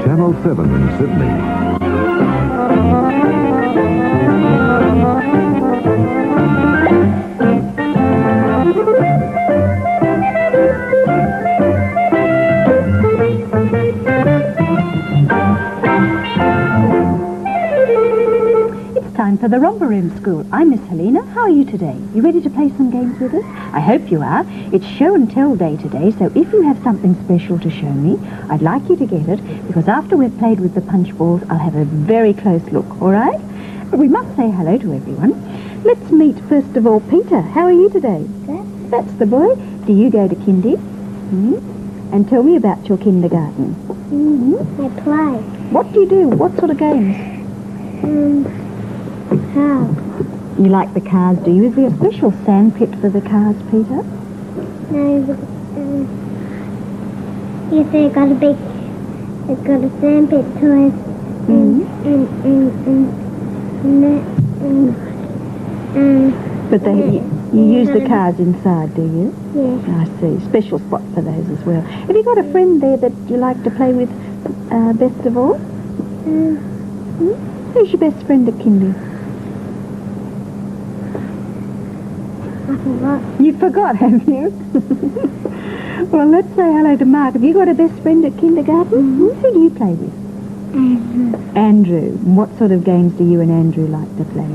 Channel 7, Sydney. Time for the Romper Room School. I'm Miss Helena. How are you today? You ready to play some games with us? I hope you are. It's show and tell day today, so if you have something special to show me, I'd like you to get it, because after we've played with the punch balls, I'll have a very close look, all right? We must say hello to everyone. Let's meet, first of all, Peter. How are you today? Good. That's the boy. Do you go to kindy? And tell me about your kindergarten. I play. What do you do? What sort of games? Cars. You like the cars, do you? Is there a special sand pit for the cars, Peter? No, but, yes, it's got a sand pit to it. But you use the cars inside, do you? Yeah. I see. Special spot for those as well. Have you got a friend there that you like to play with best of all? Who's your best friend at kindy? I forgot. You forgot, have you? Well, let's say hello to Mark. Have you got a best friend at kindergarten? Who do you play with? Andrew. What sort of games do you and Andrew like to play?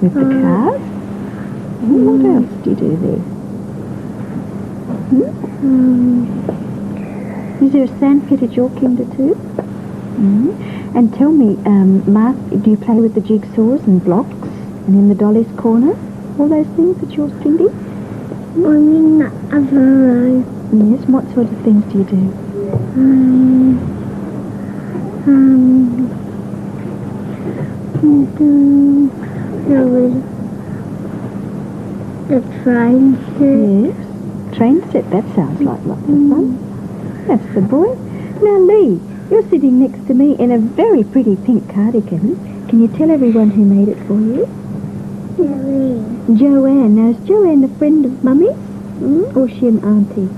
With the cars? What else do you do there? Is there a sand pit at your kinder too? And tell me, Mark, do you play with the jigsaws and blocks and in the dolly's corner? All those things at your kindy? In the other room. Yes, what sort of things do you do? The train set. Yes, train set. That sounds like lots of fun. That's the boy. Now, Lee, you're sitting next to me in a very pretty pink cardigan. Can you tell everyone who made it for you? Joanne. Now, is Joanne a friend of Mummy's? Or is she an auntie?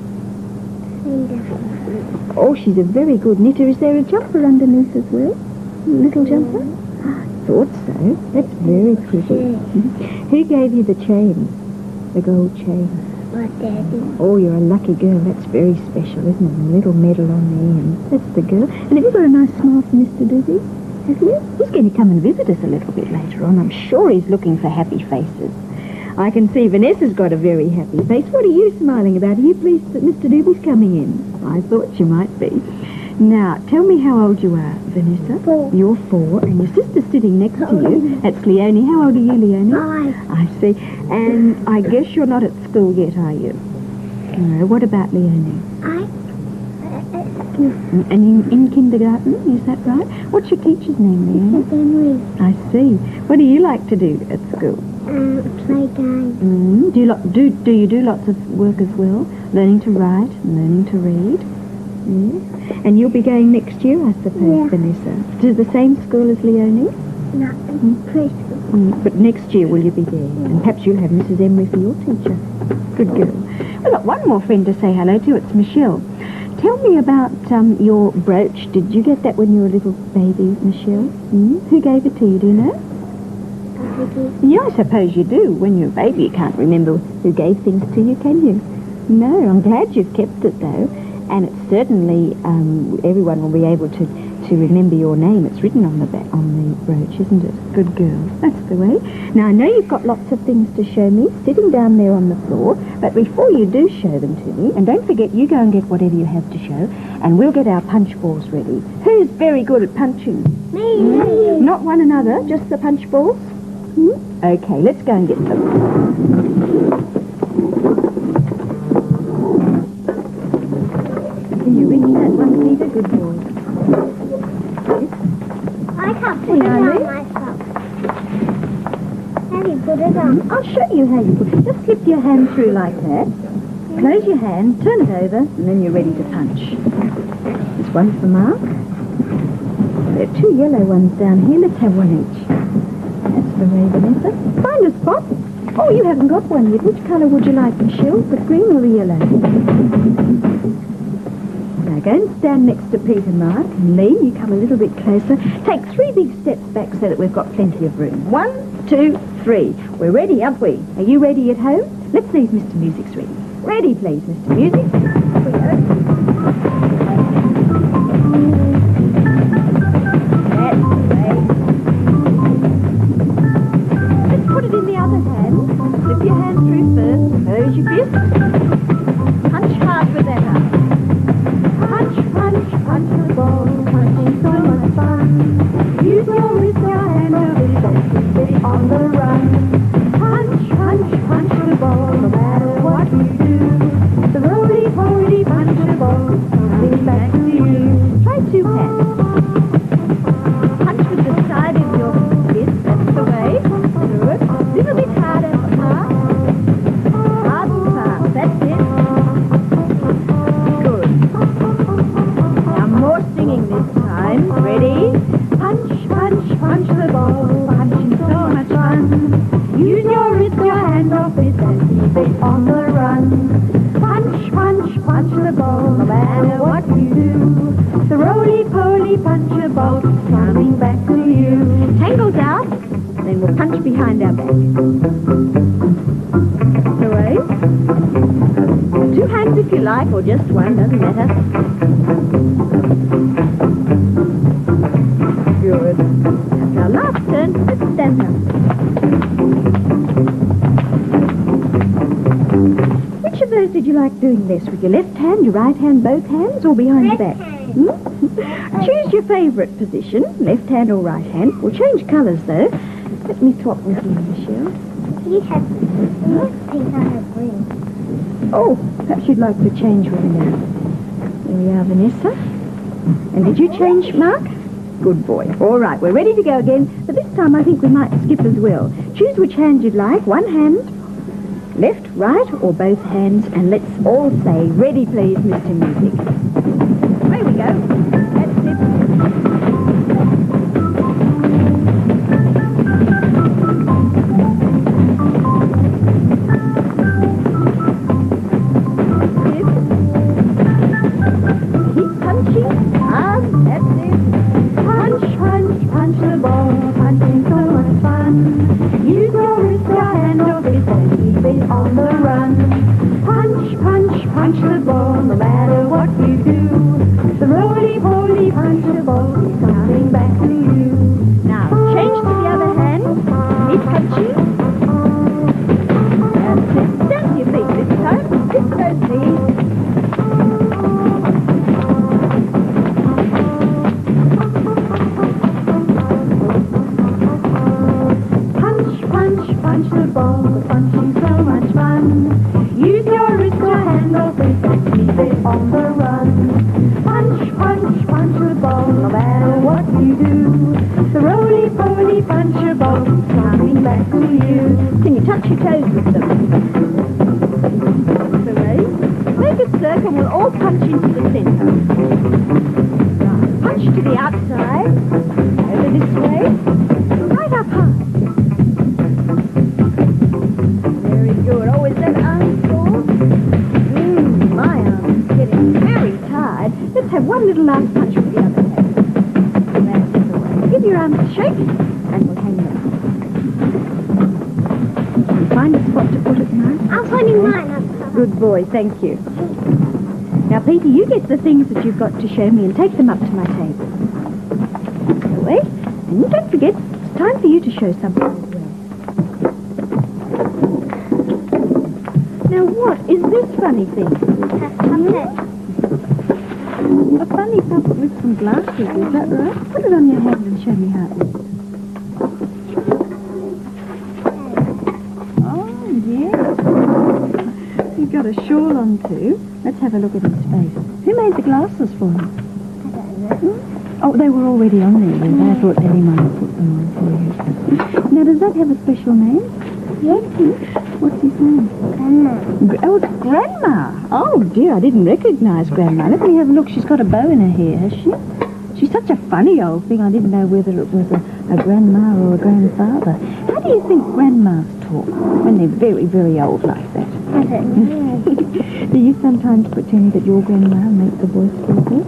Oh, she's a very good knitter. Is there a jumper underneath as well? A little jumper? I thought so. That's very pretty. Who gave you the chain? The gold chain? My daddy. Oh, you're a lucky girl. That's very special, isn't it? A little medal on the end. That's the girl. And have you got a nice smile for Mr. Doobie? Have you? He's going to come and visit us a little bit later on. I'm sure he's looking for happy faces. I can see Vanessa's got a very happy face. What are you smiling about? Are you pleased that Mr. Doobie's coming in? I thought you might be. Now, tell me how old you are, Vanessa. 4. You're 4, and your sister's sitting next to you. That's Leonie. How old are you, Leonie? 5. I see. And I guess you're not at school yet, are you? No. What about Leonie? And in kindergarten, is that right? What's your teacher's name, Leonie? I see. What do you like to do at school? Play games. Do you do lots of work as well? Learning to write and learning to read? Yes. And you'll be going next year, I suppose, Vanessa, to the same school as Leonie? No, preschool. But next year, will you be there? And perhaps you'll have Mrs. Emery for your teacher. Good girl. Well, look, one more friend to say hello to. It's Michelle. Tell me about your brooch. Did you get that when you were a little baby, Michelle? Who gave it to you, do you know? Yeah, I suppose you do. When you're a baby, you can't remember who gave things to you, can you? No, I'm glad you've kept it, though. And it's certainly, everyone will be able to remember your name. It's written on the brooch, isn't it? Good girl. That's the way. Now, I know you've got lots of things to show me, sitting down there on the floor, but before you do show them to me, and don't forget, you go and get whatever you have to show, and we'll get our punch balls ready. Who's very good at punching? Me. Not one another, just the punch balls? Okay, let's go and get them. Can you reach that one, Peter? Good boy. I can't put it on myself. How do you put it on? I'll show you how you put it. Just slip your hand through like that. Close your hand, turn it over, and then you're ready to punch. There's one for Mark. There are 2 yellow ones down here. Let's have one each. That's the way, Vanessa. Find a spot. Oh, you haven't got one yet. Which colour would you like, Michelle? The green or the yellow? stand next to Peter, Mark, and Lee, you come a little bit closer. Take 3 big steps back so that we've got plenty of room. 1, 2, 3. We're ready, aren't we? Are you ready at home? Let's see if Mr. Music's ready. Ready, please, Mr. Music. Here we go. That's great. Let's put it in the other hand. Slip your hand through first. Close your fist. Punch hard with that arm. Punch, punch, punch the ball. Punching so much fun. Use your wrist, your hand, your wrist, and keep it on the run. Punch, punch, punch the ball, no matter what you do. The roly-poly punch the ball, coming back to you. Try 2 hands. Punch with the side of your fist, that's the way. Good. Little bit harder, fast. Hard and fast, that's it. Good. Now more singing this time. Ready? Punch, punch, punch the ball, punching so much fun. Use your wrist, your hand, or fist, and keep it on the run. Punch, punch, punch the ball, no matter what you do. The roly-poly punch the ball, coming back to you. Tangles out, then we'll punch behind our back. The way. 2 hands if you like, or just 1, doesn't matter. Good. That's our last turn. Let's stand up. Which of those did you like doing this? With your left hand, your right hand, both hands, or behind your back? Choose your favourite position, left hand or right hand. We'll change colours though. Let me swap with you, Michelle. You have pink, I have green. Oh, perhaps you'd like to change with me now. There we are, Vanessa. And did you change, Mark? Good boy. All right, we're ready to go again, but this time I think we might skip as well. Choose which hand you'd like. 1 hand, left, right, or both hands, and let's all say, ready please, Mr. Music. Away we go. That's it. Keep punching. That's it. Punch, punch, punch the ball, punching so much fun. Use your wrist, your hand, or fist, and keep it on the run. Punch, punch, punch the ball, no matter what you do. The roly-poly punch the ball is coming back to you. Now, change to the other hand. Keep punching. That's it. Stand to your feet this time. Lift those knees. Punch the ball, punching so much fun. Use your wrist, your hand, or fist, and keep it on the run. Punch, punch, punch the ball, no matter what you do. The roly-poly punch the ball, coming back to you. Can you touch your toes with them? The way. Make a circle, we'll all punch into the centre. Right. Punch to the outside, over this way, right up high. Good. Oh, is that arm sore? My arm's getting very tired. Let's have one little last punch with the other hand. That's the way. Give your arms a shake, and we'll hang them. Can you find a spot to put it, Mark? I'm putting mine up. Good boy, thank you. Now, Peter, you get the things that you've got to show me and take them up to my table. Away. And you don't forget, it's time for you to show something as well. Now what is this funny thing? A funny puppet with some glasses, is that right? Put it on your head and show me how it looks. Oh, yeah. You've got a shawl on too. Let's have a look at his face. Who made the glasses for him? I don't know. Oh, they were already on there. I thought Eddie might have put them on for you. Now, does that have a special name? Yes. What's his name? Grandma. Oh, it's Grandma. Oh, dear, I didn't recognise Grandma. Let me have a look. She's got a bow in her hair, has she? She's such a funny old thing. I didn't know whether it was a grandma or a grandfather. How do you think grandmas talk when they're very, very old like that? I don't know. Do you sometimes pretend that your grandma makes the voice feel good?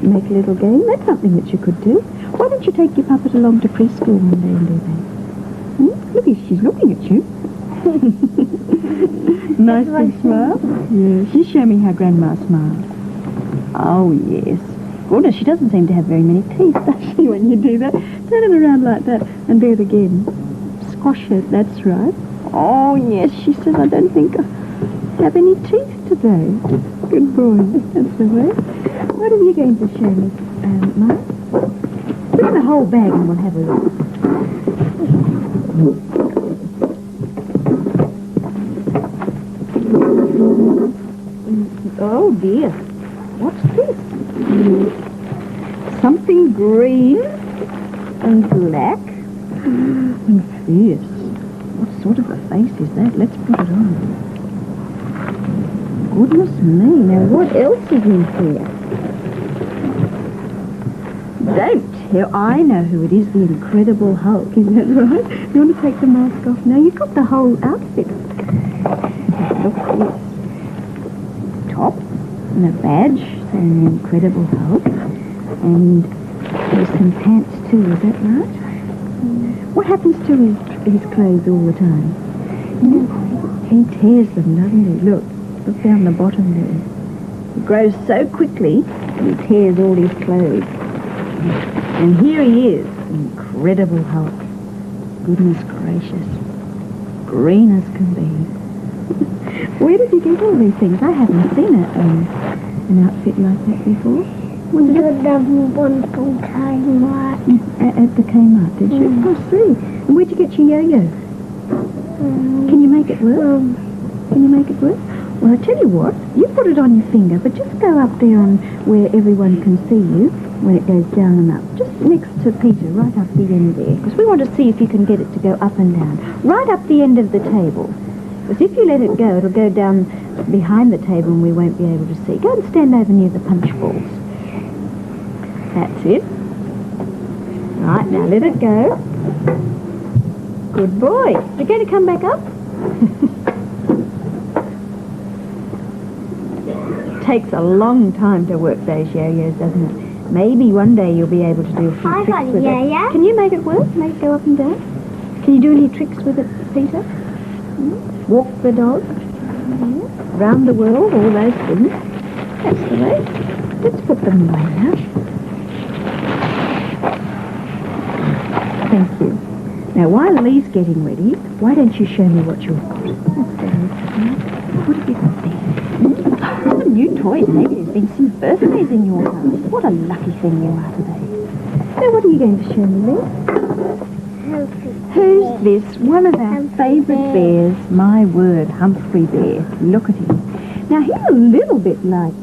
Make a little game. That's something that you could do. Why don't you take your puppet along to preschool one day and do that? Look, she's looking at you. Nice big smile. Yeah, she's showing me how Grandma smiles. Oh, yes. Goodness, she doesn't seem to have very many teeth, does she, when you do that? Turn it around like that and do it again. Squash it, that's right. Oh, yes, she says, I don't think I have any teeth today. Good boy. That's the way. What are you going to show me, Mark? Put in the whole bag and we'll have a look. Oh, dear. What's this? Something green and black and fierce. What sort of a face is that? Let's put it on. Goodness me, now what else is in here? Don't tell. I know who it is, the Incredible Hulk, isn't that right? You want to take the mask off now? You've got the whole outfit. Look at this. Top and a badge saying Incredible Hulk. And there's some pants too, is that right? What happens to his clothes all the time? He tears them, doesn't he? Look down the bottom there. He grows so quickly, he tears all his clothes. And here he is, Incredible Hulk. Goodness gracious. Green as can be. Where did you get all these things? I haven't seen an outfit like that before. We did have one from Kmart. At the Kmart, did you? Oh, see. And where'd you get your yo-yo? Can you make it work? Can you make it work? Well, I tell you what, you put it on your finger, but just go up there on where everyone can see you when it goes down and up. Just next to Peter, right up the end there. Because we want to see if you can get it to go up and down. Right up the end of the table. Because if you let it go, it'll go down behind the table and we won't be able to see. Go and stand over near the punch balls. That's it. Right, now let it go. Good boy. You're going to come back up? Takes a long time to work those yo-yos, doesn't it? Maybe one day you'll be able to do a few tricks with it. Can you make it work? Make it go up and down? Can you do any tricks with it, Peter? Walk the dog? Round the world, all those things. That's the way. Let's put them away now. Thank you. Now, while Lee's getting ready, why don't you show me what you've got? What have you got there? Some new toys. Maybe there's been some birthdays in your house. What a lucky thing you are today. Now, what are you going to show me, Lee? Who's this? One of our favourite bears. My word, Humphrey Bear. Look at him. Now, he's a little bit like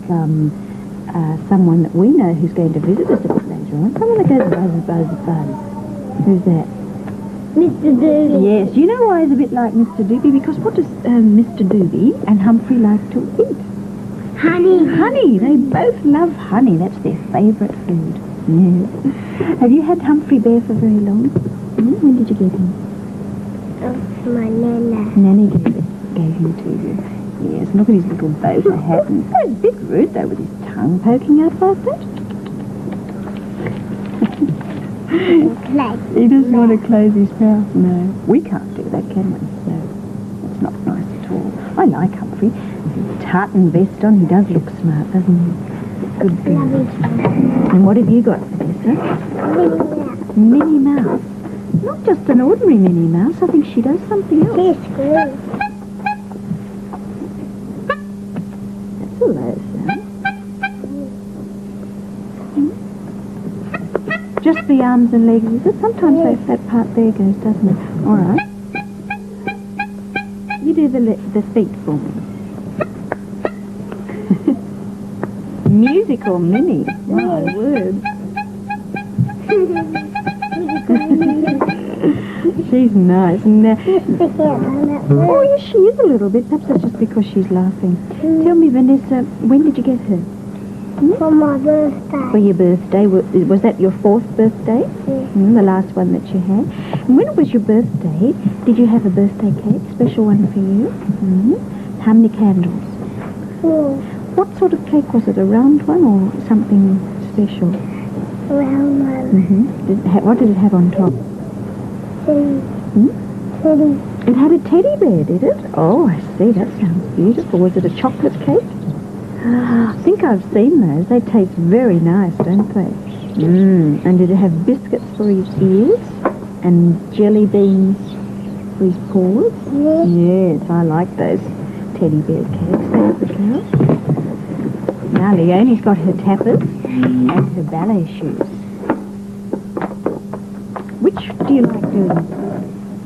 someone that we know who's going to visit us a bit later on. Someone that goes buzz, buzz, buzz. Who's that? Mr. Doobie. Yes, you know why he's a bit like Mr. Doobie? Because what does Mr. Doobie and Humphrey like to eat? Honey. Honey. They both love honey. That's their favourite food. Yes. Have you had Humphrey Bear for very long? When did you get him? My Nana. Nanny gave him to you. Yes, look at his little boater hat. And oh, he's a bit rude, though, with his tongue poking out like that. He doesn't want to close his mouth. No, we can't do that, can we? No, it's not nice at all. I like Humphrey. His tartan vest on, he does look smart, doesn't he? Good girl. And what have you got, Vanessa? Minnie Mouse. Not just an ordinary Minnie Mouse. I think she does something else. She's glue. That's a low sound. Just the arms and legs, is it? Sometimes that part there goes, doesn't it? All right. You do the feet for me. Musical Minnie. My word. She's nice. And, oh, yes, she is a little bit. Perhaps that's just because she's laughing. Tell me, Vanessa, when did you get her? For my birthday. For your birthday. Was that your 4th birthday? Yes. The last one that you had. And when it was your birthday, did you have a birthday cake? Special one for you? How many candles? 4. What sort of cake was it? A round one or something special? Round one. What did it have on top? Teddy. Hmm? Teddy. It had a teddy bear, did it? Oh, I see. That sounds beautiful. Was it a chocolate cake? I think I've seen those. They taste very nice, don't they? And did it have biscuits for his ears? And jelly beans for his paws? Yes. Yes, I like those teddy bear cakes. There's the girl. Now Leonie's got her tappers and her ballet shoes. Which do you like doing?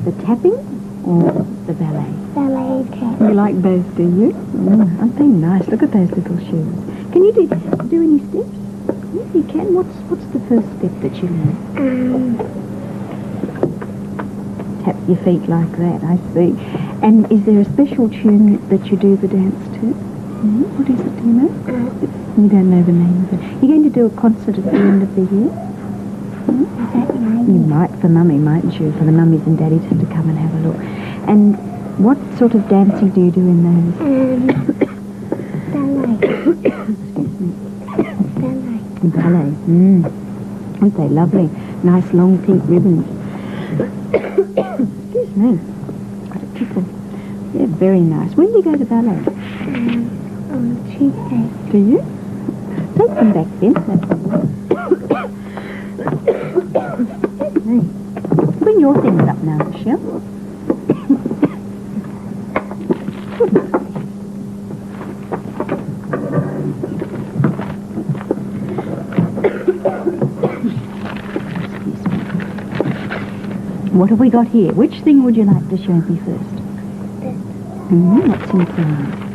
The tapping or the ballet? Ballet tap. You like both, do you? Aren't they nice? Look at those little shoes. Can you do any steps? Yes, you can. What's the first step that you learn? Tap your feet like that, I see. And is there a special tune that you do the dance to? What is it, do you know? You don't know the name of it. You're going to do a concert at the end of the year? You might, for Mummy, mightn't you? For the mummies and daddies to come and have a look. And what sort of dancing do you do in those? Ballet. Excuse me. Ballet. Ballet. Aren't they lovely? Nice long pink ribbons. Excuse me. Got a tickle. Yeah, very nice. When do you go to ballet? On Tuesday. Do you? Take them back then. Excuse me. Bring your things up now, Michelle. What have we got here? Which thing would you like to show me first? What's inside?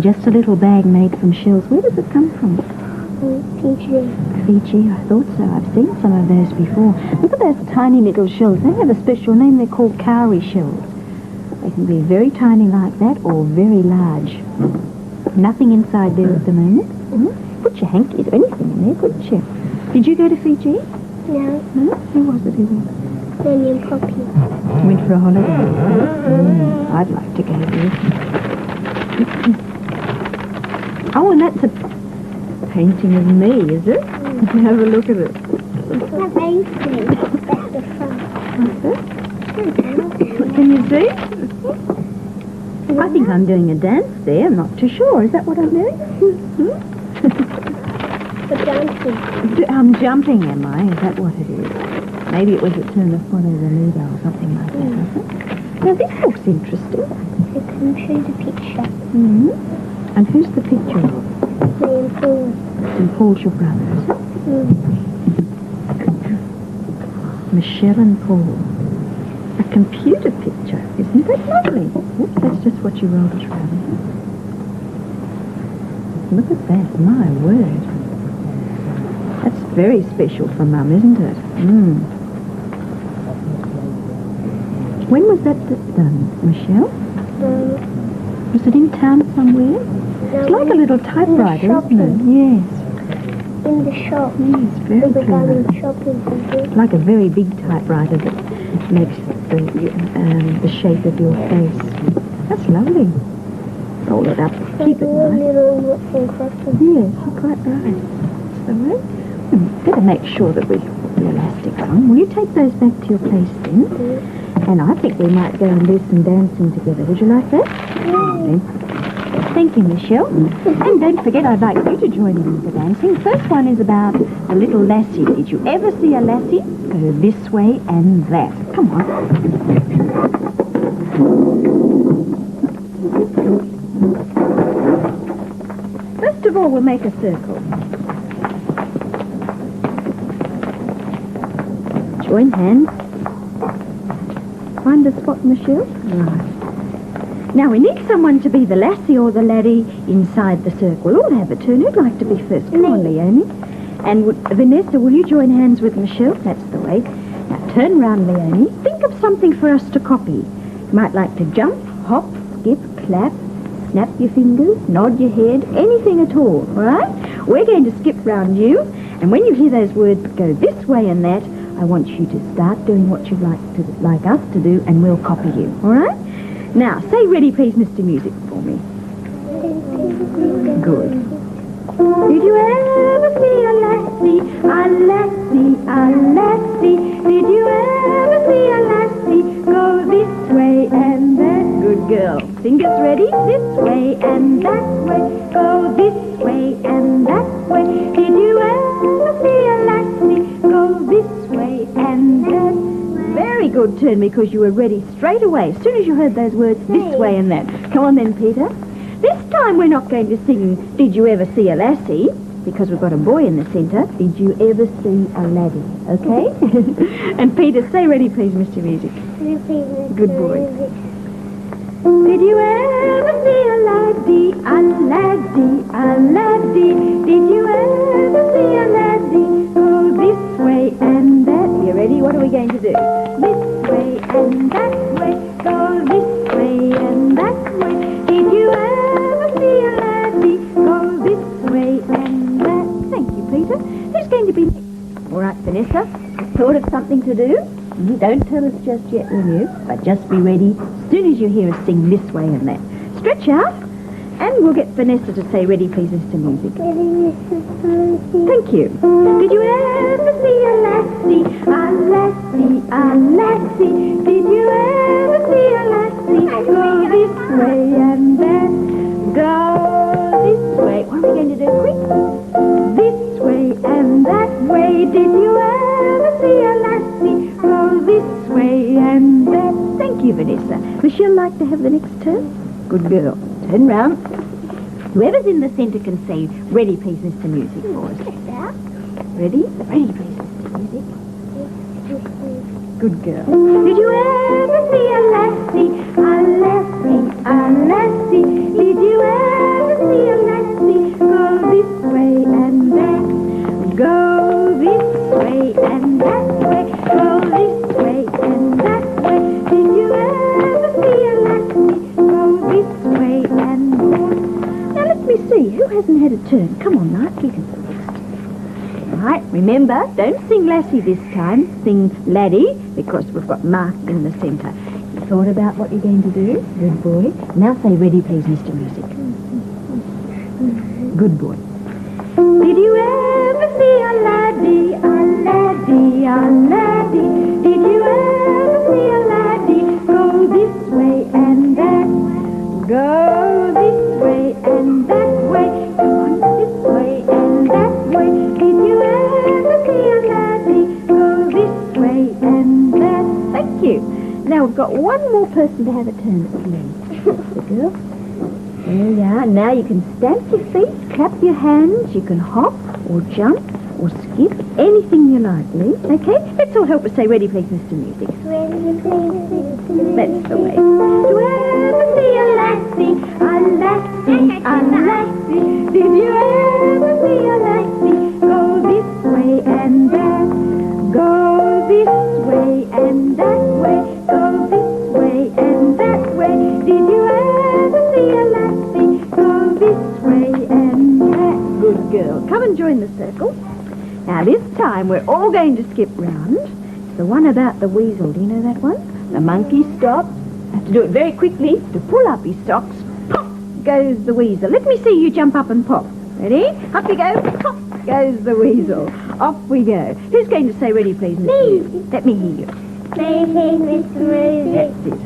Just a little bag made from shells. Where does it come from? Fiji. Fiji, I thought so. I've seen some of those before. Look at those tiny little shells. They have a special name. They're called cowrie shells. They can be very tiny like that or very large. Nothing inside there at the moment. Put your hanky or anything in there, couldn't you? Did you go to Fiji? No. No? Who was it who went? Nanny and Poppy. Went for a holiday. I'd like to go there. Oh, and that's a painting of me, is it? Have a look at it. Have anything. That's the front. What's that? Can you see? I think I'm doing a dance there. I'm not too sure. Is that what I'm doing? The dancing. I'm jumping, am I? Is that what it is? Maybe it was a turn of follow the leader or something like that, was it? Now, this looks interesting. You can show the picture. And who's the picture of? Me and Paul. And Paul's your brother, is it? Michelle and Paul. A computer picture. Isn't that lovely? Oops, that's just what you rolled it around. Look at that. My word. That's very special for Mum, isn't it? When was that done, Michelle? Was it in town somewhere? It's like a little typewriter, isn't it? Yes. In the shop. Yes, very We were clever. going shopping. It's like a very big typewriter that makes the shape of your face. That's lovely. Roll it up. Keep it nice. Little what's encrusted. Yes, you're quite right. That's the way. Better make sure that we put the elastic on. Will you take those back to your place then? And I think we might go and do some dancing together. Would you like that? Lovely. Thank you, Michelle. And don't forget, I'd like you to join in with the dancing. First one is about a little lassie. Did you ever see a lassie? Go this way and that. Come on. First of all, we'll make a circle. Join hands. Find a spot, Michelle. Right. Now, we need someone to be the lassie or the laddie inside the circle. We'll all have a turn. Who'd like to be first? Come on, Leonie. And Vanessa, will you join hands with Michelle? That's the way. Now, turn round, Leonie. Think of something for us to copy. You might like to jump, hop, skip, clap, snap your fingers, nod your head, anything at all, all right? We're going to skip round you, and when you hear those words go this way and that, I want you to start doing what you'd like us to do, and we'll copy you, all right? Now, say ready, please, Mr. Music for me. Good. Did you ever see a lassie, a lassie, a lassie? Did you ever see a lassie go this way and that? Good girl. Fingers ready? This way and that way. Go this way and that way. Did you ever see a lassie go this way and that? Very good, turn, because you were ready straight away as soon as you heard those words, this way and that. Come on then, Peter. This time we're not going to sing Did You Ever See a Lassie, because we've got a boy in the centre. Did you ever see a laddie? Okay? And Peter, say ready please, Mr. Music. Good boy. Did you ever see a laddie, a laddie, a laddie? Did you ever see a laddie go this way and that? You ready? What are we going to do? This way and that way. Go this way and that way. Did you ever see a laddie go this way and that? Thank you, Peter. Who's going to be next? All right, Vanessa. Thought of something to do? Don't tell us just yet, will you? But just be ready as soon as you hear us sing this way and that. Stretch out, and we'll get Vanessa to say ready, please, Mr. Music. Ready, Mr. Music. Thank you. Did you ever see a lassie, a lassie, a lassie? Did you ever see a lassie go this way and that? Go this way. What are we going to do, quick? This way and that way. Did you ever see a lassie go this way and that? Thank you, Vanessa. Michelle, like to have the next turn? Good girl. Turn round. Whoever's in the centre can say, ready, please, Mr. Music, for us. Ready? Ready, please, Mr. Music. Good girl. Did you ever see a lassie, a lassie, a lassie? Did you ever see a lassie go this way and that? Go this way and that way. Go this way and that way. Did you ever see a lassie go this way and that? Now let me see, who hasn't had a turn? Come on, Mark, you can sing next. All right, remember, don't sing lassie this time. Sing laddie, because we've got Mark in the centre. You thought about what you're going to do? Good boy. Now say ready, please, Mr. Music. Good boy. Did you ever see a laddie, a laddie, a laddie? Did you ever see a laddie go this way and that? Go this way and that way. Come on, this way and that way. Did you ever see a laddie go this way and that? Thank you. Now we've got one more person to have a turn, please. The girl. There you are. Now you can stamp your feet, clap your hands, you can hop or jump or skip, anything you like, Lee. Okay? Let's all help us say ready, please, Mr. Music. Ready, please, Mr. Music. That's the way. Do you ever see a lassie, a lassie, a lassie? Did you ever see a lassie go this way and that? Go this way and that way. Go this way and that way. Did you ever see a lassie go this way and that? Good girl. Come and join the circle. Now this time we're all going to skip round. It's the one about the weasel. Do you know that one? The monkey stops. Have to do it very quickly to pull up his socks. Pop goes the weasel. Let me see you jump up and pop. Ready? Up you go. Pop goes the weasel. Off we go. Who's going to say ready, please, Mr. Music? Let me hear you. Ready, please, Mr. Music. That's it.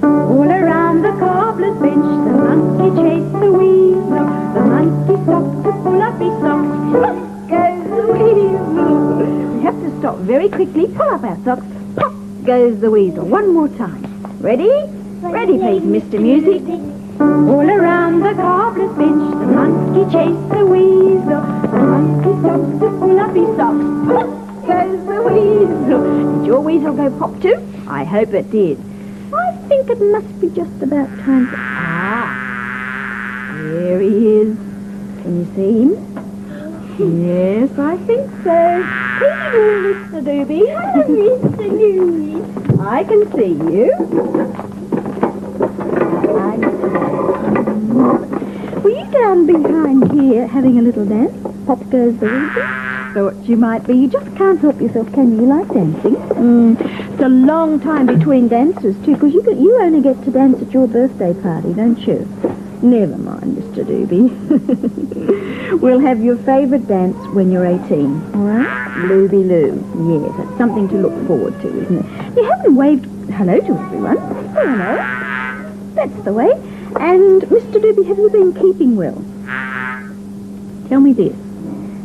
All around the cobbler's bench, the monkey chased the weasel. The monkey stopped to pull up his socks. Pop goes the weasel. We have to stop very quickly. Pull up our socks. Pop goes the weasel. One more time. Ready? Ready, please, Mr. Music. All around the cobbler's bench, the monkey chased the weasel. The monkey stopped to pull up his socks. Pop goes the weasel. Did your weasel go pop too? I hope it did. I think it must be just about time to... Ah! There he is. Can you see him? Yes, I think so. Hello, Mr. Doobie. Hello, Mr. Doobie. I can see you. Were you down behind here having a little dance? Pop goes the weasel. Thought you might be. You just can't help yourself, can you? You like dancing? It's a long time between dances, too, because you only get to dance at your birthday party, don't you? Never mind, Mr. Doobie. We'll have your favourite dance when you're 18, all right? Looby Loo. Yes, that's something to look forward to, isn't it? You haven't waved hello to everyone. Oh, hello. That's the way. And, Mr. Doobie, have you been keeping well? Tell me this.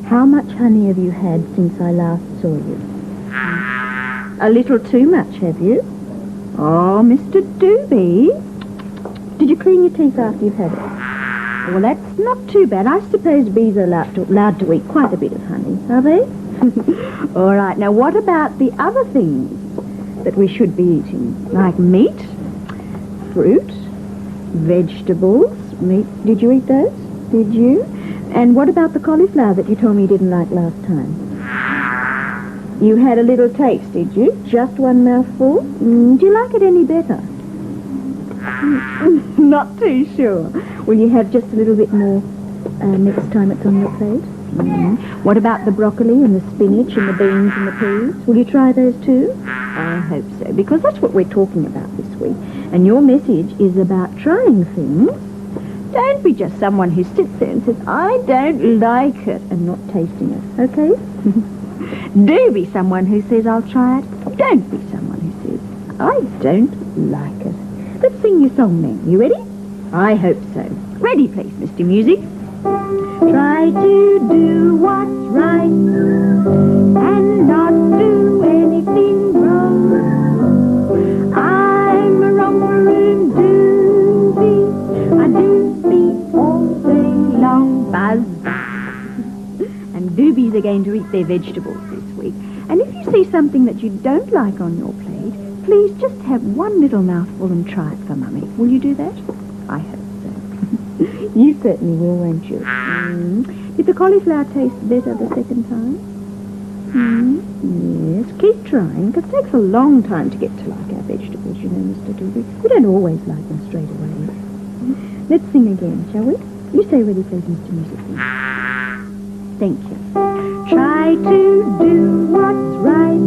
How much honey have you had since I last saw you? A little too much, have you? Oh, Mr. Doobie. Did you clean your teeth after you've had it? Well, that's not too bad. I suppose bees are allowed to eat quite a bit of honey, are they? All right. Now, what about the other things that we should be eating? Like meat, fruit, vegetables. Meat. Did you eat those? Did you? And what about the cauliflower that you told me you didn't like last time? You had a little taste, did you? Just one mouthful? Do you like it any better? Not too sure. Will you have just a little bit more next time it's on your plate? What about the broccoli and the spinach and the beans and the peas? Will you try those too? I hope so, because that's what we're talking about this week. And your message is about trying things. Don't be just someone who sits there and says, I don't like it, and not tasting it, okay? Do be someone who says, I'll try it. Don't be someone who says, I don't like it. Let's sing your song then. You ready? I hope so. Ready, please, Mr. Music. Try to do what's right and not do anything wrong. I'm a Romper Room doobie. I doobie all day long. Buzz, buzz. And doobies are going to eat their vegetables this week. And if you see something that you don't like on your plate, please just have one little mouthful and try it for Mummy. Will you do that? I hope so. You certainly will, won't you? Did the cauliflower taste better the second time? Yes, keep trying, because it takes a long time to get to like our vegetables, you know, Mr. Doobie. We don't always like them straight away. Let's sing again, shall we? You say ready, please, Mr. Music. Thank you. Try to do what's right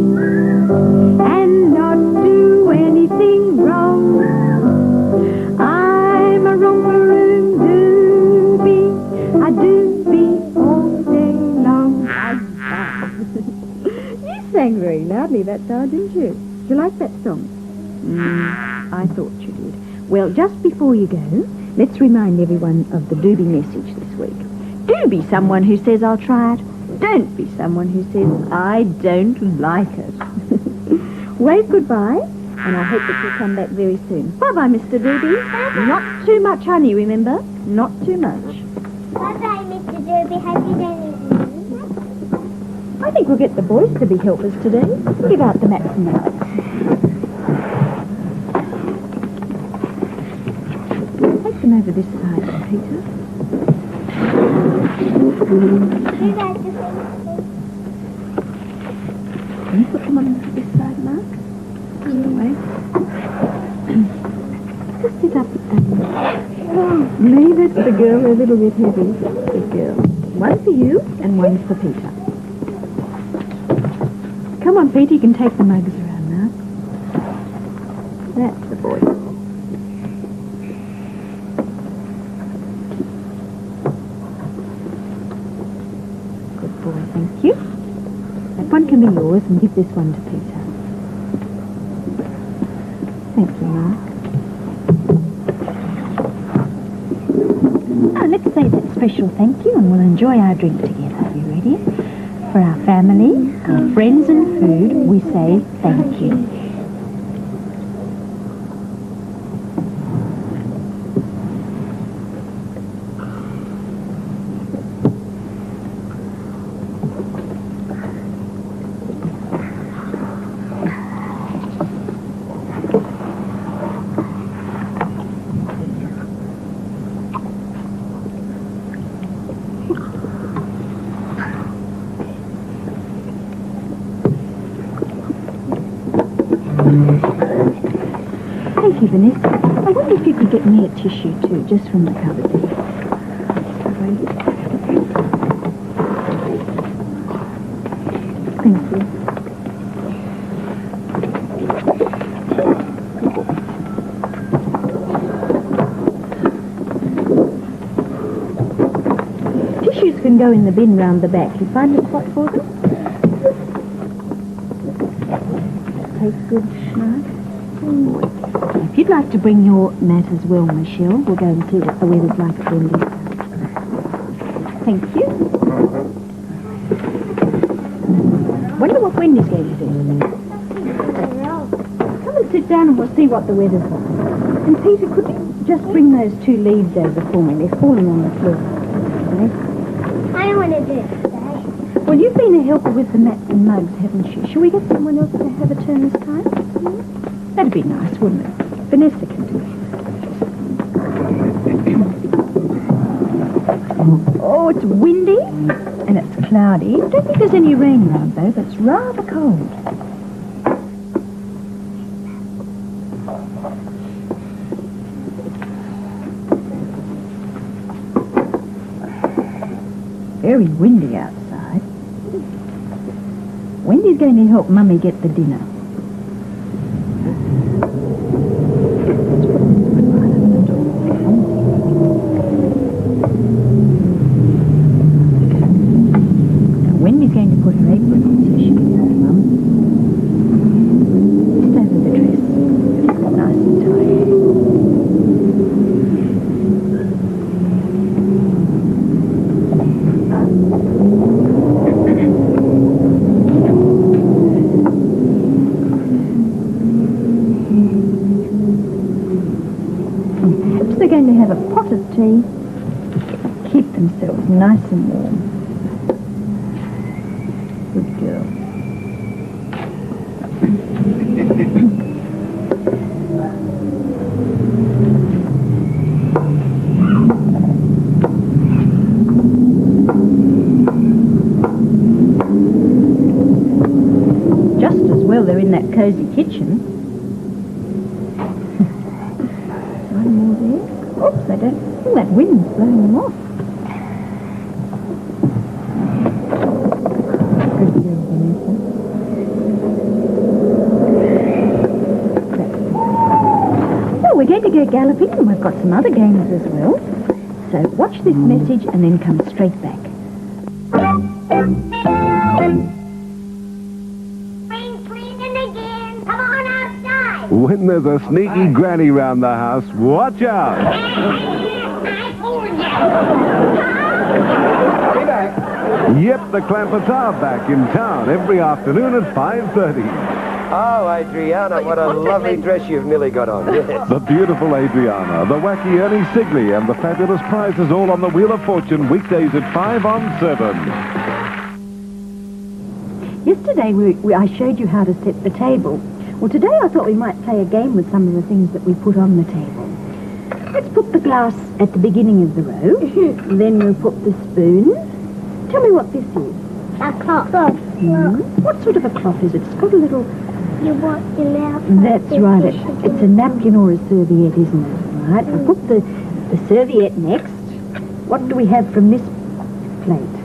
and not do anything wrong. I'm a Romper Room doobie. I doobie all day long. You sang very loudly that time, didn't you? Did you like that song? I thought you did. Well, just before you go, let's remind everyone of the doobie message this week. Do be someone who says, I'll try it. Don't be someone who says, I don't like it. Wave goodbye, and I hope that you'll come back very soon. Bye-bye, Mr. Doobie. Not too much honey, remember? Not too much. Bye-bye, Mr. Doobie. Have you done anything? I think we'll get the boys to be helpers today. Give out the maps and the lights. Take them over this side, Peter. You guys just Can you put them on this side, Mark? Just away. Just sit up and leave it, the girl, a little bit heavy. Good girl. One for you and one for Peter. Come on, Peter, you can take the mugs around now. That's the boy. Good boy, thank you. That one can be yours, and give this one to Peter. Thank you, Mark. Now, let's say that special thank you, and we'll enjoy our drink together. Are you ready? For our family, our friends and food, we say thank you. Thank you, Vanessa. I wonder if you could get me a tissue too, just from the cupboard there. Thank you. eggs can go in the bin round the back. You find a spot for them? Tastes good, nice. If you'd like to bring your mat as well, Michelle, we'll go and see what the weather's like at Wendy's. Thank you. Wonder what Wendy's going to do. Come and sit down and we'll see what the weather's like. And Peter, could you just bring those 2 leaves over for me? They're falling on the floor. Okay? I don't want to do it today. Well, you've been a helper with the mats and mugs, haven't you? Shall we get someone else to have a turn this time? That'd be nice, wouldn't it? Vanessa can do it. Oh, it's windy and it's cloudy. I don't think there's any rain around, though, but it's rather cold. Very windy outside. Wendy's going to help Mummy get the dinner. Wendy's going to put her apron on so she can go, Mum. Just over the dress. Nice and tidy. Perhaps they're going to have a pot of tea. Keep themselves nice and warm. Good girl. Just as well they're in that cosy kitchen. One more there. Oops, I don't think that wind's blowing them off. Good girl, Vanessa. Well, we're going to go galloping and we've got some other games as well. So watch this message and then come straight back. Rain's raining again. Come on outside. When there's a sneaky granny round the house, watch out! I fooled you. Yep, the Clampets are back in town every afternoon at 5:30. Oh, Adriana, what a lovely dress you've nearly got on. Yes. The beautiful Adriana, the wacky Ernie Sigley, and the fabulous prizes all on the Wheel of Fortune, weekdays at 5 on 7. Yesterday I showed you how to set the table. Well, today I thought we might play a game with some of the things that we put on the table. Let's put the glass at the beginning of the row. Then we'll put the spoons. Tell me what this is. A clock. What sort of a cloth is it? It's got a little... You want your mouth. That's right. It's a napkin or a serviette, isn't it? Right. We'll put the serviette next. What do we have from this plate?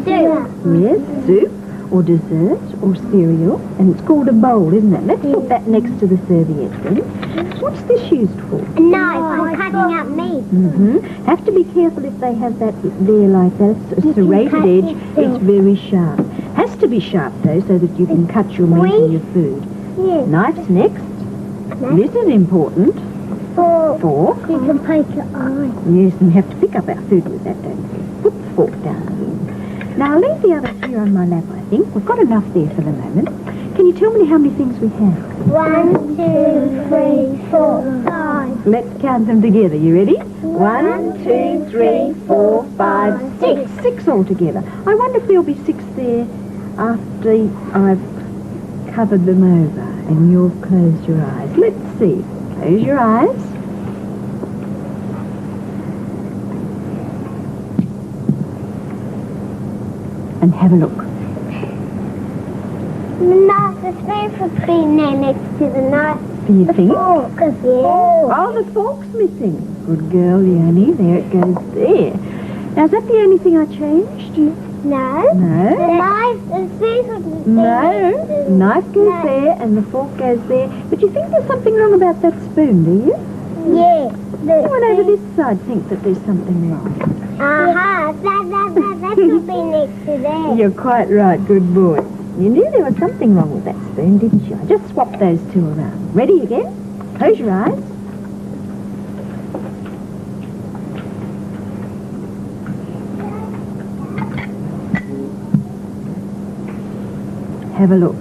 Yes, soup or dessert or cereal. And it's called a bowl, isn't it? Let's put that next to the serviette then. What's this used for? A knife for cutting up meat. Have to be careful if they have that there like that. It's a serrated edge. It's very sharp. Has to be sharp though so that you can cut your meat and your food. Yes. Knife's next. This is important. Fork. You can poke your eye. Yes, and we have to pick up our food with that, don't we? Put the fork down again. Now, I'll leave the others here on my lap, I think. We've got enough there for the moment. Can you tell me how many things we have? 1, 2, 3, 4, 5. Let's count them together. You ready? 1, 2, 3, 4, 5, 6. 6 altogether. I wonder if there'll be 6 there after I've covered them over and you've closed your eyes. Let's see. Close your eyes. And have a look. No, the spoon would be there next to the knife. Do you think? Fork. Yeah. Oh, the fork's missing. Good girl, Leonie. There it goes there. Now, is that the only thing I changed? No. No. The knife, the spoon would be No. Knife goes there and the fork goes there. But you think there's something wrong about that spoon, do you? Yeah. Anyone over this side think that there's something wrong? That's Yeah. You're quite right, good boy. You knew there was something wrong with that spoon, didn't you? I just swapped those two around. Ready again? Close your eyes. Have a look.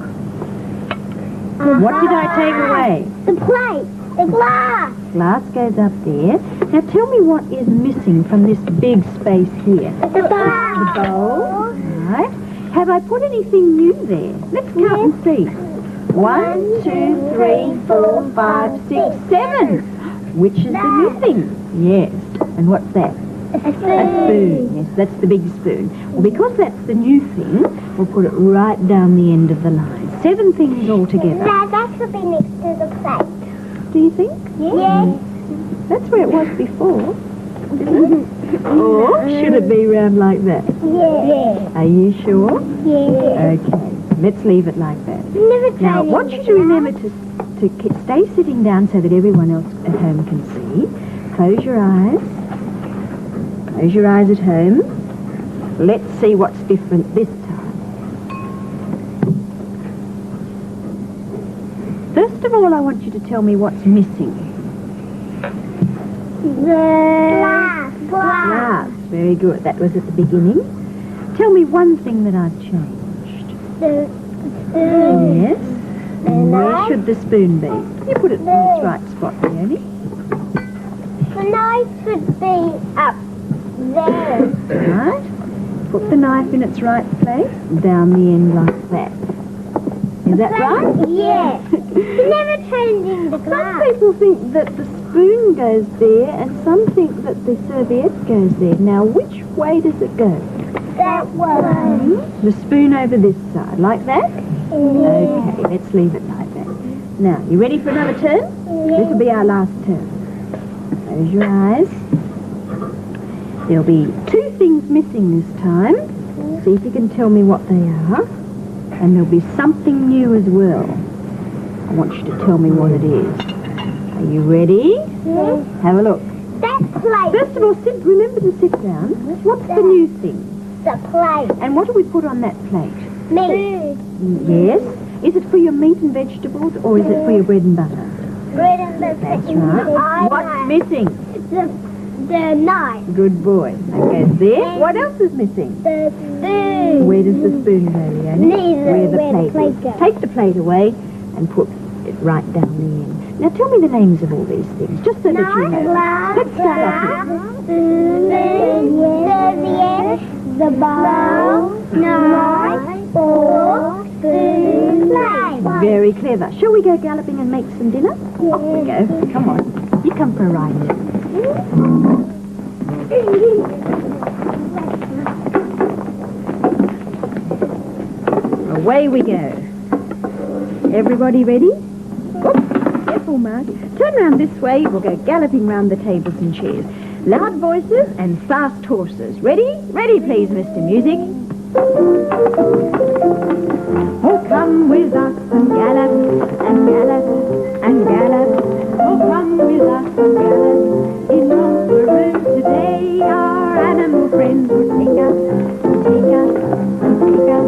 What did I take away? The plate. The glass. Glass goes up there. Now tell me what is missing from this big space here. The bowl. The bowl. Right. Have I put anything new there? Let's count and see. 1, 2, 3, 4, 5, 6, 7. Which is the new thing? Yes. And what's that? A A spoon. Yes, that's the big spoon. Well, because that's the new thing, we'll put it right down the end of the line. 7 things all together. That should be next to the plate. Do you think? Yes. That's where it was before, isn't it? Or should it be round like that? Yes. Are you sure? Yes. Okay, let's leave it like that. Never tried Now, want you to remember to stay sitting down so that everyone else at home can see. Close your eyes. Close your eyes at home. Let's see what's different this time. First of all, I want you to tell me what's missing. Glass. Glass. Very good. That was at the beginning. Tell me one thing that I've changed. The spoon. Yes. And where should the spoon be? You put it in its right spot, Leonie. The knife should be up there. Right. Put the knife in its right place. Down the end like that. Is that right? Yes. Never changing the Some glass. people think that the spoon goes there and some think that the serviette goes there. Now, which way does it go? That way. The spoon over this side, like that? Yes. Okay, let's leave it like that. Now, you ready for another turn? This will be our last turn. Close your eyes. There'll be 2 things missing this time. See if you can tell me what they are. And there'll be something new as well. I want you to tell me what it is. Are you ready? Yes. Have a look. That plate. First of all, remember to sit down. What's the new thing? The plate. And what do we put on that plate? Meat. Yes. Is it for your meat and vegetables or is it for your bread and butter? Bread and butter. That's right. What's missing? The knife. Good boy. That goes there. What else is missing? The spoon. Where does the spoon go, Leonie? Neither. Where the Where the plate plate is. goes. Take the plate away and put it right down the end. Now tell me the names of all these things, just so that you know. Glass. Let's start off here. Spoon. Serviette. The bowl. Knife. Fork. Spoon. Plate. Very clever. Shall we go galloping and make some dinner? Off we go. Come on. You come for a ride. Away we go. Everybody ready? Oops, careful, Mark. Turn round this way. We'll go galloping round the tables and chairs. Loud voices and fast horses. Ready? Ready, please, Mr. Music. Oh, come with us and gallop and gallop and gallop. Oh, come with us and gallop. In Romper Room today, our animal friends will take us, and take us, and take us.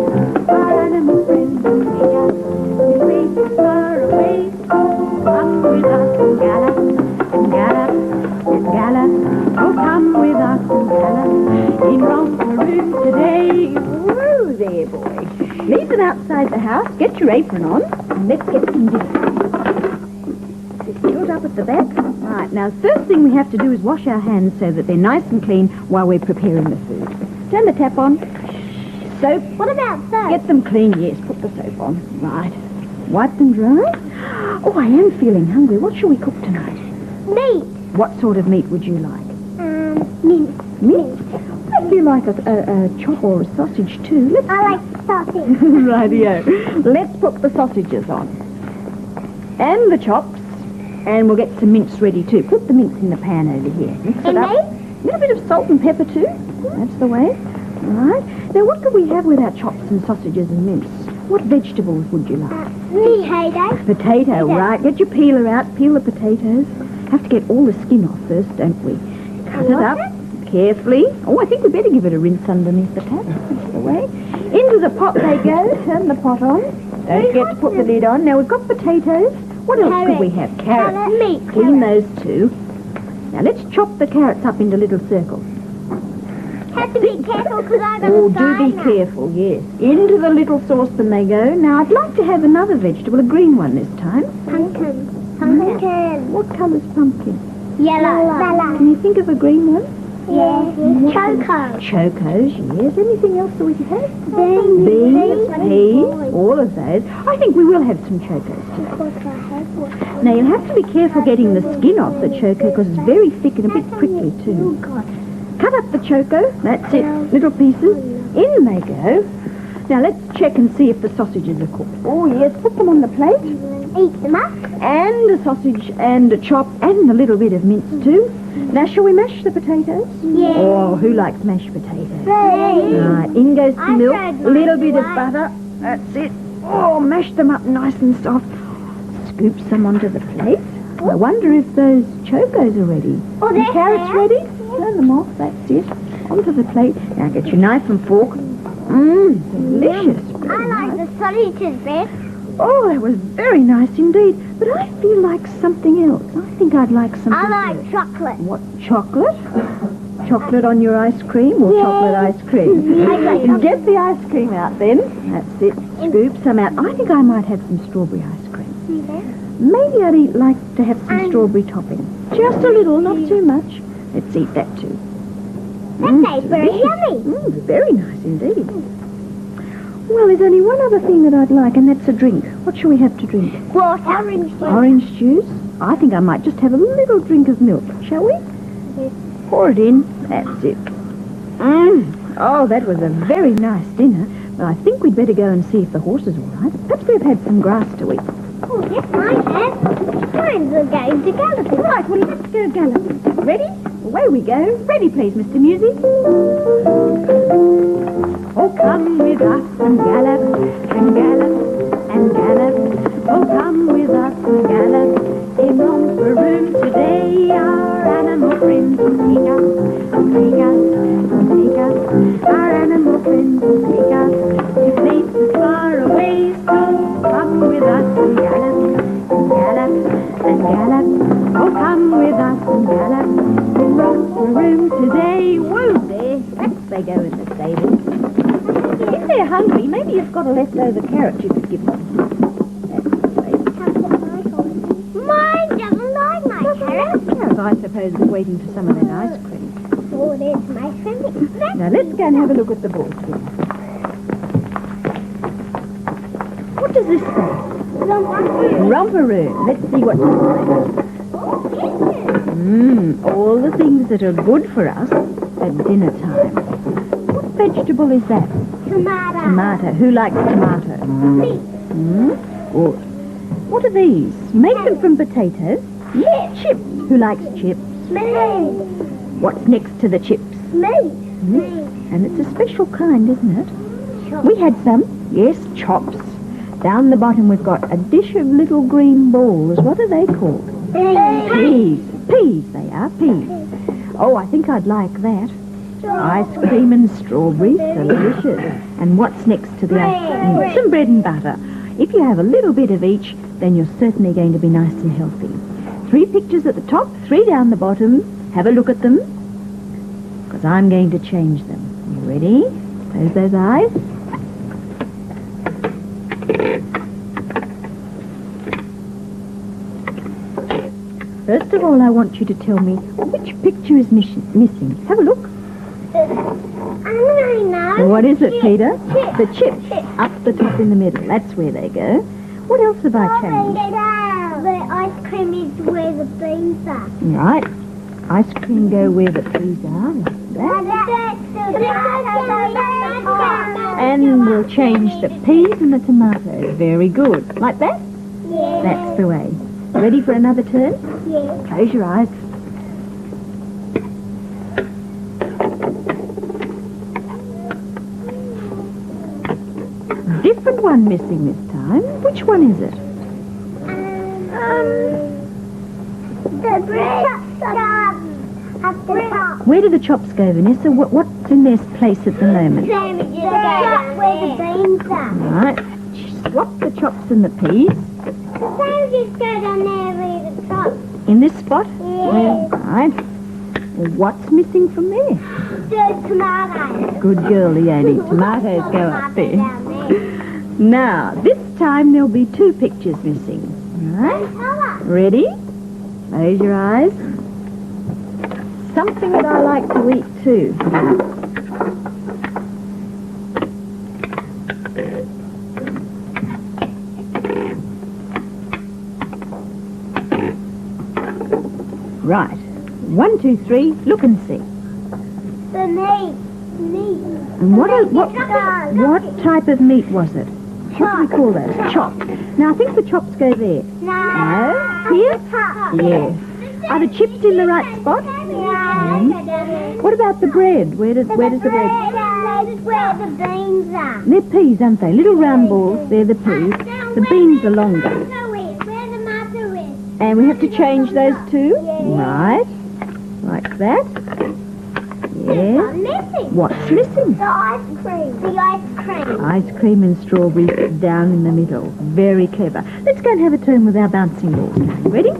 Our animal friends will take us. We'll way far away. Oh, come with us and gallop, and gallop, and gallop. Oh, come with us and gallop. In Romper Room today. Woo there, boy. Leave them outside the house, get your apron on, and let's get some dinner. Sit filled up at the back. Right, now first thing we have to do is wash our hands so that they're nice and clean while we're preparing the food. Turn the tap on. Soap. What about soap? Get them clean, yes, put the soap on. Right. Wipe them dry. Oh, I am feeling hungry. What shall we cook tonight? Meat. What sort of meat would you like? Mint. Meat? I feel like a chop or a sausage too. Let's I like sausage. Rightio. Let's put the sausages on. And the chops. And we'll get some mince ready too. Put the mince in the pan over here. Mix it And up. A little bit of salt and pepper too. That's the way. Right. Now what could we have with our chops and sausages and mince? What vegetables would you like? Potato. Potato, right. Get your peeler out. Peel the potatoes. Have to get all the skin off first, don't we? Cut it up carefully. Oh, I think we better give it a rinse underneath the tap. That's the away. Into the pot they go. Turn the pot on. Don't forget to put the lid on. Now we've got potatoes. What else could we have? Carrots. Meat. Clean those too. Now let's chop the carrots up into little circles. Have to be careful because I'm Oh, going to do be careful, yes. Into the little saucepan they go. Now I'd like to have another vegetable, a green one this time. Pumpkin. Pumpkin. What colour's pumpkin? Yellow. Can you think of a green one? Yes. Choco. Chocos, yes. Anything else that we could have? Beans. Peas, all of those. I think we will have some chocos. Now you'll have to be careful getting the skin off the choco because it's very thick and a bit prickly too. Cut up the choco, that's it, little pieces. In they go. Now let's check and see if the sausages are cooked. Oh yes, put them on the plate. Eat them up. And a sausage and a chop and a little bit of mince too. Now shall we mash the potatoes? Yes. Oh, who likes mashed potatoes? Right. Right, in goes the I've milk, tried a little bit of mine. butter. That's it. Oh, mash them up nice and soft. Scoop some onto the plate. I wonder if those chocos are ready. Oh, The they're carrots there. ready? Turn them off, that's it. Onto the plate. Now get your knife and fork. Mmm, delicious. I like the sausages best. Oh, that was very nice indeed. But I feel like something else. I think I'd like something I else. like chocolate. What, chocolate? Chocolate on your ice cream or Yes. chocolate ice cream? I like You get the ice cream out then. That's it. Scoop some out. I think I might have some strawberry ice cream. Maybe I'd like to have some strawberry topping. Just a little, not too much. Let's eat that too. That tastes very delicious. yummy. Very nice indeed. Well, there's only one other thing that I'd like, and that's a drink. What shall we have to drink? Water. Orange juice. Orange juice? I think I might just have a little drink of milk, shall we? Yes. Pour it in. That's it. Oh, that was a very nice dinner. But I think we'd better go and see if the horses are all right. Perhaps they've had some grass to eat. Oh, yes, mine have. Mine's are going to galloping. Right, well, let's go galloping. Ready? Away we go. Ready, please, Mr. Music. Oh, come with us and gallop, and gallop, and gallop. Oh, come with us and gallop. In Romper Room today, our animal friends will take us, take us, take us. Our animal friends will take us to places far away. So come with us and gallop, and gallop, and gallop. Oh, come with us and gallop. In Romper Room today. Whoa there, back they go in the stable. If they're hungry, maybe you've got a leftover carrot you could give them. Mine doesn't like my carrot. Yes, I suppose they're waiting for some of that ice cream. Oh, there's my friend. Now let's go and have a look at the ball skin. What does this say? Romper Room. Let's see what's inside. All the things that are good for us at dinner time. What vegetable is that? Tomato. Tomato. Who likes tomato? Good. What are these? You make them from potatoes? Chips. Chips. Who likes chips? Meat. What's next to the chips? Meat. And it's a special kind, isn't it? We had some. Yes, chops. Down the bottom we've got a dish of little green balls. What are they called? Peas. Peas, they are. Peas. Oh, I think I'd like that. Ice cream and strawberries. Delicious. And what's next to the ice cream? Some bread and butter. If you have a little bit of each, then you're certainly going to be nice and healthy. 3 pictures at the top, 3 down the bottom. Have a look at them, because I'm going to change them. You ready? Close those eyes. First of all, I want you to tell me which picture is missing. Have a look. I know. What is it, Peter? Chips. The chips. Up the top in the middle. That's where they go. What else have I changed? The ice cream is where the beans are. Right. Ice cream go where the peas are. Like that. And we'll change the peas and the tomatoes. Very good. Like that? Yes. That's the way. Ready for another turn? Yes. Close your eyes. Different one missing this time. Which one is it? The bread up the top. Where do the chops go, Vanessa? What in their place at the moment. Sammy just go down where the beans are. Right. Swap the chops and the peas. Sammy just go down there where the top. In this spot? Yeah. Right. Well, what's missing from there? The tomatoes. Good girl, Leonie. Tomatoes go up there. Now, this time there'll be 2 pictures missing. Right? Ready? Close your eyes. Something that I like to eat too. Right. 1, 2, 3. Look and see. The meat. And what type of meat was it? What do we call those? Chops. Now, I think the chops go there. No? Here? Yes. Are the chips in the right spot? What about the bread? Where does the bread... That's where the beans are. They're peas, aren't they? Little round balls, they're the peas. The beans are longer. Where the mother is. And we have to change those too? Right. Like that. Yes. What's missing? What's missing? The ice cream. The ice cream. Ice cream and strawberries down in the middle. Very clever. Let's go and have a turn with our bouncing balls now. You ready?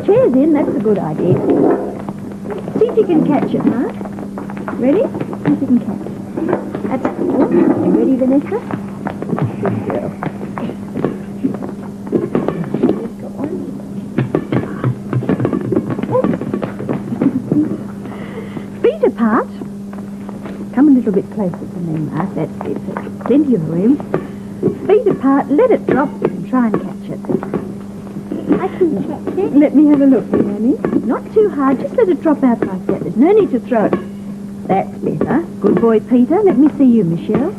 Chairs in, that's a good idea. See if you can catch it, Mark. Ready? See if you can catch it. That's cool. You ready, Vanessa? Good girl. Just got one. Feet apart. Come a little bit closer to me, Mark. That's it. Plenty of room. Feet apart, let it drop and try and catch it. I can catch it. Let me have a look, Leonie. Not too hard, just let it drop out like that. There's no need to throw it. That's better. Good boy, Peter. Let me see you, Michelle.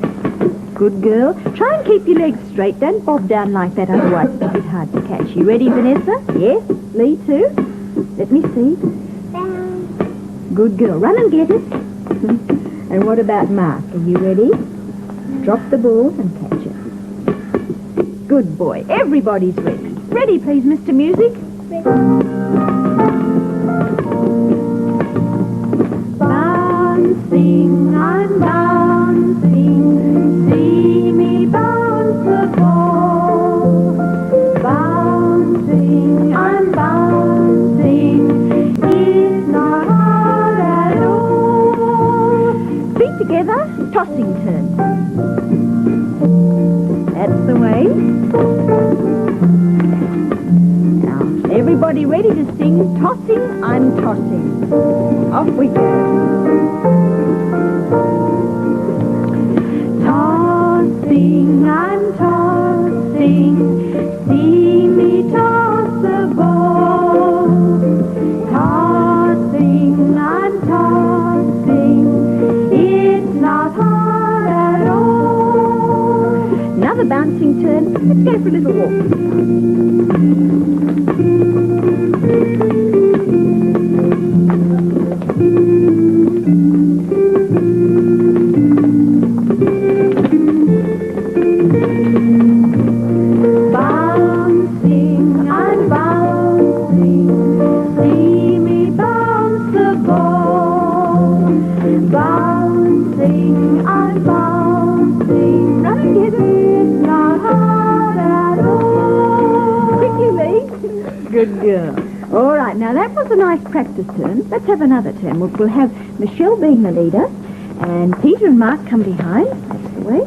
Good girl. Try and keep your legs straight. Don't bob down like that, otherwise it's a bit hard to catch. You ready, Vanessa? Yes. Lee, too? Let me see. Down. Good girl. Run and get it. And what about Mark? Are you ready? Drop the ball and catch it. Good boy. Everybody's ready. Ready, please, Mr. Music. Bouncing, I'm bouncing. See me bounce the ball. Bouncing, I'm bouncing. It's not hard at all. Feet together, tossing turn. That's the way. Everybody ready to sing Tossing, I'm Tossing. Off we go. Tossing, I'm tossing. See me toss the ball. Tossing, I'm tossing. It's not hard at all. Another bouncing turn. Let's go for a little walk. Bouncing, I'm bouncing. See me bounce the ball. Bouncing, I'm bouncing. Run and get it. It's not hard at all. Quickly, Lee. Good girl. All right, now that was a nice practice turn. Let's have another turn. We'll have Michelle being the leader, and Peter and Mark come behind. That's the way.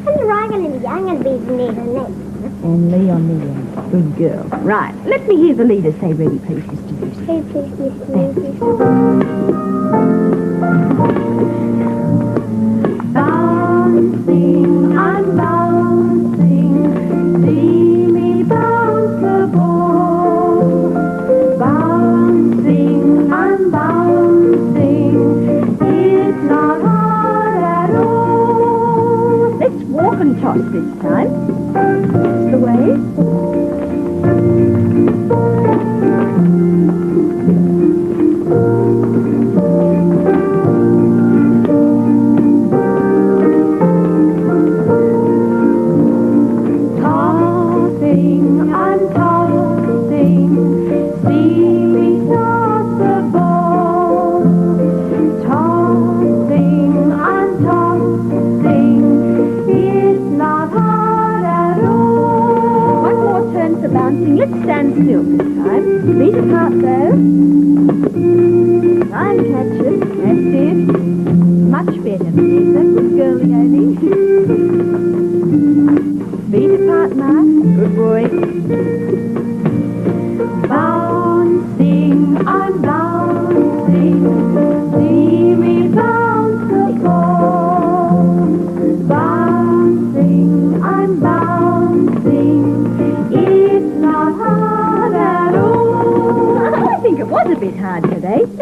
And Ryan and Young and be near the next. And Lee on the end. Good girl. Right, let me hear the leader say ready, please, Mr. Music. Hey, please, Mr. Music. Bouncing, I'm bouncing. See me bounce the ball. Bouncing, I'm bouncing. It's not hard at all. Let's walk and toss this time. That's the way.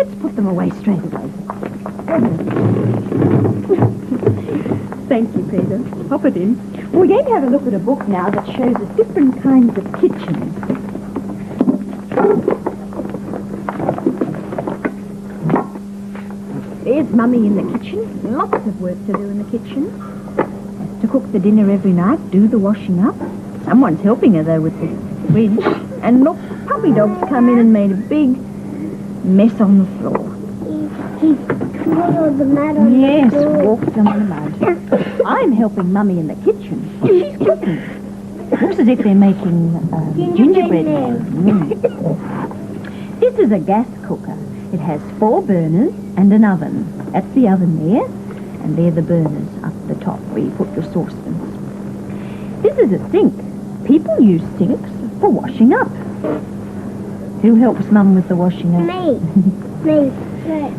Let's put them away straight away. Thank you, Peter. Pop it in. We're going to have a look at a book now that shows us different kinds of kitchens. There's Mummy in the kitchen. Lots of work to do in the kitchen. Has to cook the dinner every night, do the washing up. Someone's helping her, though, with the fridge. And look, puppy dog's come in and made a big mess on the floor. He's put all the mud on Yes, the floor. walked on the mud. I'm helping Mummy in the kitchen. She's cooking. Looks as if they're making gingerbread now. This is a gas cooker. It has 4 burners and an oven. That's the oven there, and they're the burners up the top where you put your saucepans. This is a sink. People use sinks for washing up. Who helps Mum with the washing up? Me. Me.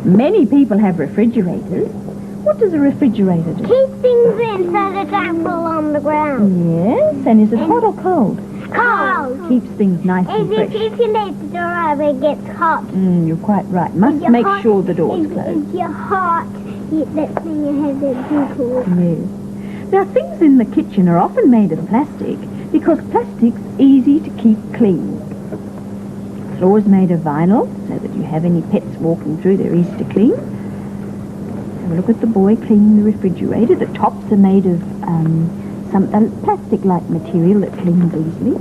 Many people have refrigerators. What does a refrigerator do? Keep things in so they don't fall on the ground. Yes, and is it hot or cold? Cold. Keeps things nice and fresh. If you leave the door open, it gets hot. You're quite right. Must If make you're hot- sure the door's closed. If you're hot, that's when you have that people. Yes. Now, things in the kitchen are often made of plastic because plastic's easy to keep clean. Floor's made of vinyl so that you have any pets walking through, they're easy to clean. Have a look at the boy cleaning the refrigerator. The tops are made of some plastic-like material that cleans easily.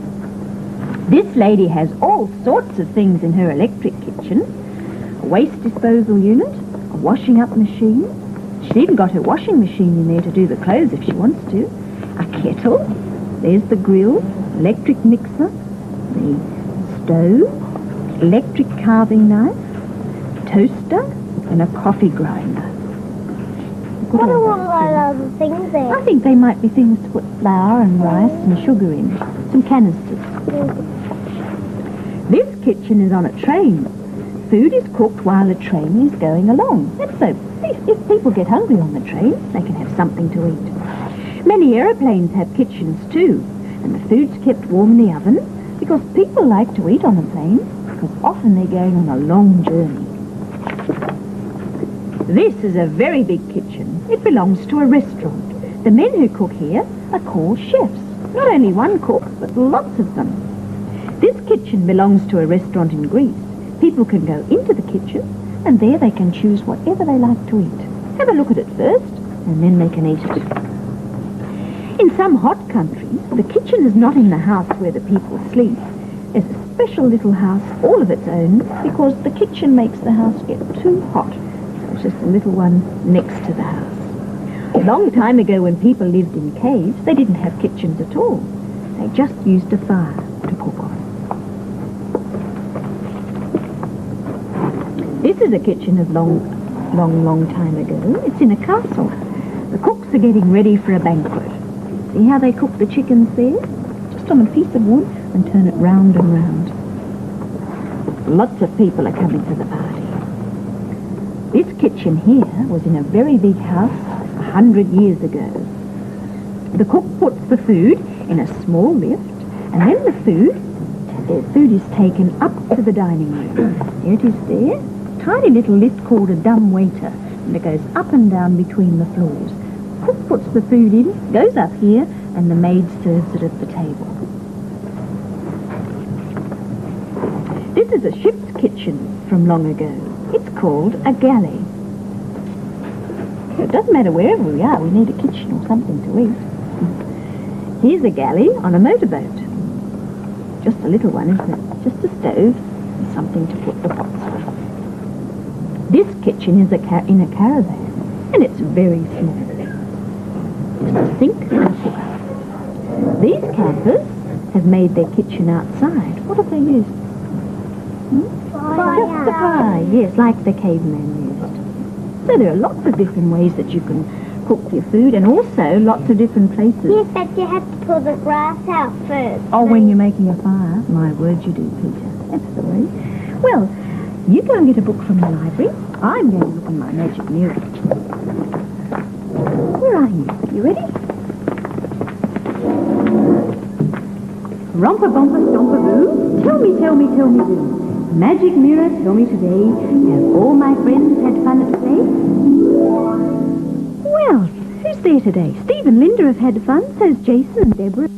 This lady has all sorts of things in her electric kitchen. A waste disposal unit, a washing up machine. She's even got her washing machine in there to do the clothes if she wants to. A kettle. There's the grill, electric mixer, the stove, electric carving knife, toaster, and a coffee grinder. What are all those other things there? I think they might be things to put flour and rice and sugar in. Some canisters. This kitchen is on a train. Food is cooked while the train is going along. That's so if people get hungry on the train, they can have something to eat. Many aeroplanes have kitchens too, and the food's kept warm in the oven because people like to eat on a plane because often they're going on a long journey. This is a very big kitchen. It belongs to a restaurant. The men who cook here are called chefs. Not only one cook, but lots of them. This kitchen belongs to a restaurant in Greece. People can go into the kitchen, and there they can choose whatever they like to eat. Have a look at it first, and then they can eat it. In some hot countries, the kitchen is not in the house where the people sleep. There's a special little house all of its own because the kitchen makes the house get too hot. So it's just a little one next to the house. A long time ago when people lived in caves, they didn't have kitchens at all. They just used a fire to cook on. This is a kitchen of long time ago. It's in a castle. The cooks are getting ready for a banquet. See how they cook the chickens there? Just on a piece of wood and turn it round and round. Lots of people are coming to the party. This kitchen here was in a very big house 100 years ago. The cook puts the food in a small lift, and then the food is taken up to the dining room. There it is there. Tiny little lift called a dumb waiter, and it goes up and down between the floors. Cook puts the food in, goes up here, and the maid serves it at the table. This is a ship's kitchen from long ago. It's called a galley. It doesn't matter wherever we are, we need a kitchen or something to eat. Here's a galley on a motorboat. Just a little one, isn't it? Just a stove and something to put the pots on. This kitchen is in a caravan, and it's very small. Just a sink and a cooker. These campers have made their kitchen outside. What have they used? Fire. Just the fire, yes, like the caveman used. So there are lots of different ways that you can cook your food, and also lots of different places. Yes, but you have to pull the grass out first. Oh, when you're making a fire? My word, you do, Peter. That's the way. Well, you go and get a book from the library. I'm going to look in my magic mirror. Where are you? You ready? Romper, bumper, stomper, boo. Tell me, boo. Magic mirror, tell me today, have all my friends had fun at play? Well, who's there today? Steve and Linda have had fun, so's Jason and Deborah.